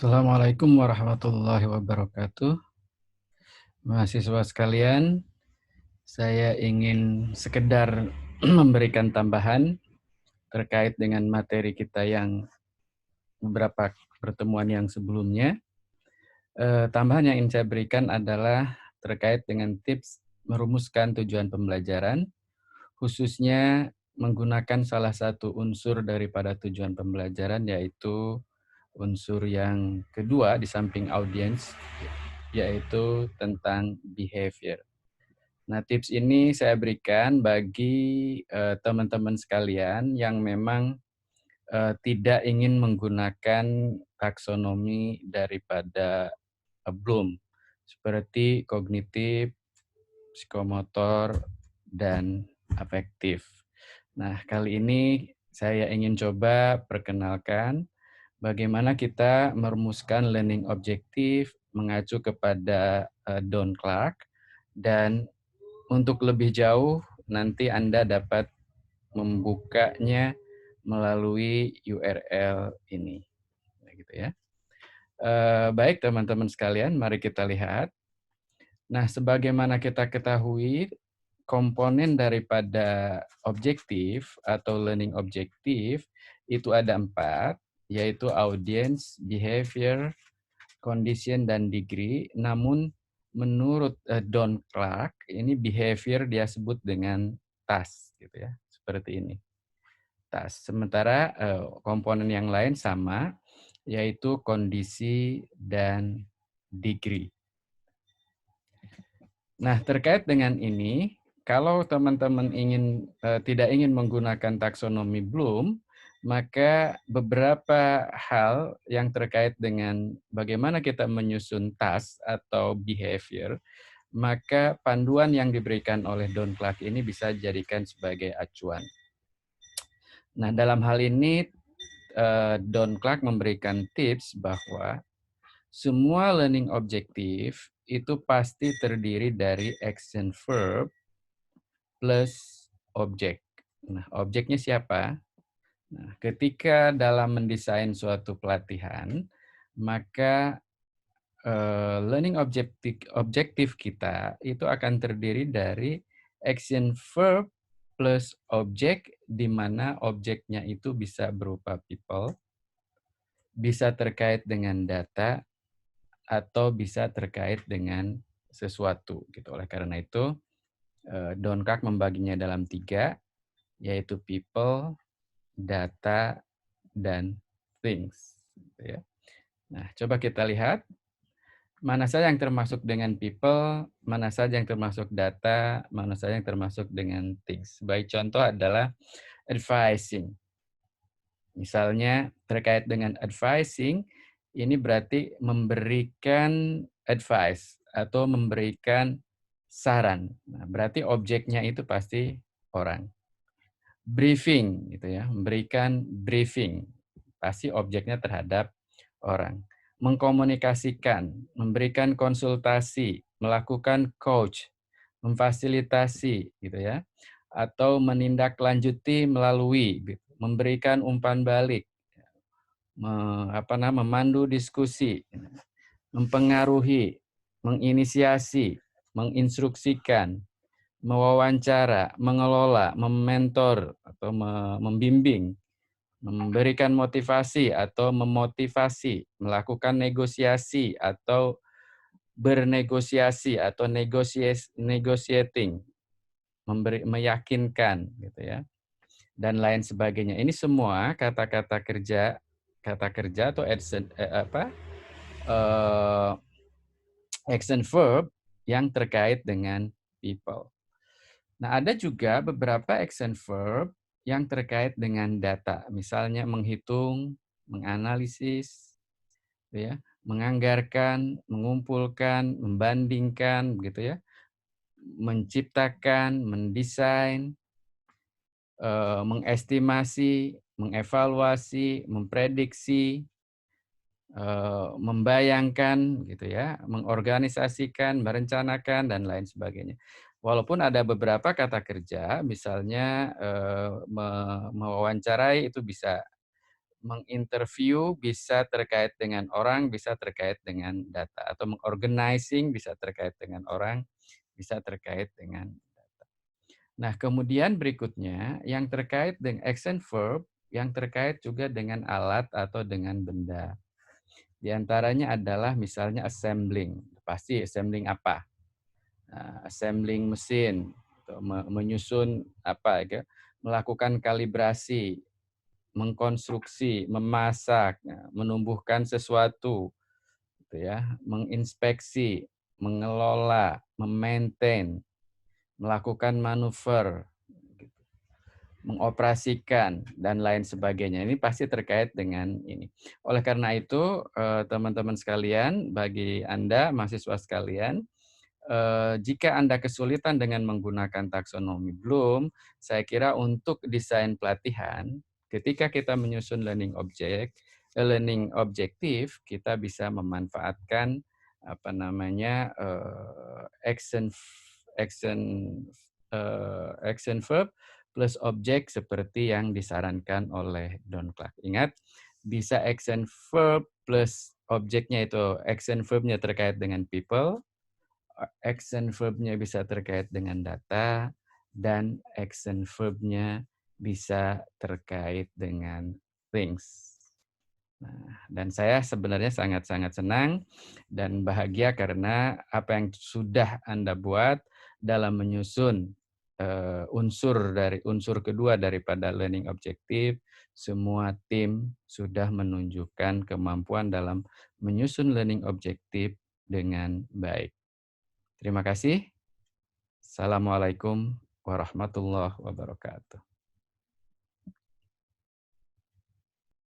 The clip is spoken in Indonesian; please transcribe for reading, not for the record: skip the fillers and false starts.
Assalamualaikum warahmatullahi wabarakatuh. Mahasiswa sekalian, saya ingin sekedar memberikan tambahan terkait dengan materi kita yang beberapa pertemuan yang sebelumnya. Tambahan yang ingin saya berikan adalah terkait dengan tips merumuskan tujuan pembelajaran, khususnya menggunakan salah satu unsur daripada tujuan pembelajaran, yaitu unsur yang kedua di samping audience, yaitu tentang behavior. Nah, tips ini saya berikan bagi teman-teman sekalian yang memang tidak ingin menggunakan taksonomi daripada Bloom, seperti kognitif, psikomotor, dan afektif. Nah, kali ini saya ingin coba perkenalkan bagaimana kita merumuskan learning objektif mengacu kepada Don Clark, dan untuk lebih jauh nanti Anda dapat membukanya melalui URL ini. Gitu ya. Baik teman-teman sekalian, mari kita lihat. Nah, sebagaimana kita ketahui, komponen daripada objektif atau learning objektif itu ada 4, yaitu audience, behavior, condition, dan degree. Namun menurut Don Clark, ini behavior dia sebut dengan task, gitu ya, seperti ini, task. Sementara komponen yang lain sama, yaitu kondisi dan degree. Nah, terkait dengan ini, kalau teman-teman tidak ingin menggunakan taksonomi Bloom, maka beberapa hal yang terkait dengan bagaimana kita menyusun task atau behavior, maka panduan yang diberikan oleh Don Clark ini bisa dijadikan sebagai acuan. Nah, dalam hal ini Don Clark memberikan tips bahwa semua learning objektif itu pasti terdiri dari action verb plus objek. Nah, objeknya siapa? Nah, ketika dalam mendesain suatu pelatihan, maka learning objektif kita itu akan terdiri dari action verb plus objek, di mana objeknya itu bisa berupa people, bisa terkait dengan data, atau bisa terkait dengan sesuatu. Gitu. Oleh karena itu, Don Clark membaginya dalam 3, yaitu people, data, dan things. Gitu ya. Nah, coba kita lihat mana saja yang termasuk dengan people, mana saja yang termasuk data, mana saja yang termasuk dengan things. Sebagai contoh adalah advising. Misalnya terkait dengan advising, ini berarti memberikan advice atau memberikan saran. Nah, berarti objeknya itu pasti orang. Briefing gitu ya, memberikan briefing. Pasti objeknya terhadap orang. Mengkomunikasikan, memberikan konsultasi, melakukan coach, memfasilitasi gitu ya, atau menindaklanjuti melalui gitu, memberikan umpan balik, memandu diskusi, mempengaruhi, menginisiasi, menginstruksikan, mewawancara, mengelola, mementor atau membimbing, memberikan motivasi atau memotivasi, melakukan negosiasi atau bernegosiasi atau negotiating, meyakinkan gitu ya, dan lain sebagainya. Ini semua kata-kata kerja atau action verb yang terkait dengan people. Nah, ada juga beberapa action verb yang terkait dengan data, misalnya menghitung, menganalisis, ya, menganggarkan, mengumpulkan, membandingkan, begitu ya, menciptakan, mendesain, mengestimasi, mengevaluasi, memprediksi, membayangkan, gitu ya, mengorganisasikan, merencanakan, dan lain sebagainya. Walaupun ada beberapa kata kerja, misalnya mewawancarai itu bisa menginterview bisa terkait dengan orang, bisa terkait dengan data, atau mengorganizing bisa terkait dengan orang, bisa terkait dengan data. Nah, kemudian berikutnya yang terkait dengan action verb, yang terkait juga dengan alat atau dengan benda. Di antaranya adalah misalnya assembling. Pasti assembling apa? Assembling mesin, atau menyusun apa ya, melakukan kalibrasi, mengkonstruksi, memasak, menumbuhkan sesuatu, gitu ya, menginspeksi, mengelola, memaintain, melakukan manuver, gitu, mengoperasikan, dan lain sebagainya. Ini pasti terkait dengan ini. Oleh karena itu, teman-teman sekalian, bagi Anda mahasiswa sekalian, jika Anda kesulitan dengan menggunakan taksonomi Bloom, saya kira untuk desain pelatihan, ketika kita menyusun learning objektif, kita bisa memanfaatkan apa namanya action action verb plus objek seperti yang disarankan oleh Don Clark. Ingat, bisa action verb plus objeknya itu action verbnya terkait dengan people, action verb-nya bisa terkait dengan data, dan action verb-nya bisa terkait dengan things. Nah, dan saya sebenarnya sangat-sangat senang dan bahagia karena apa yang sudah Anda buat dalam menyusun unsur kedua daripada learning objective, semua tim sudah menunjukkan kemampuan dalam menyusun learning objective dengan baik. Terima kasih. Assalamualaikum warahmatullahi wabarakatuh.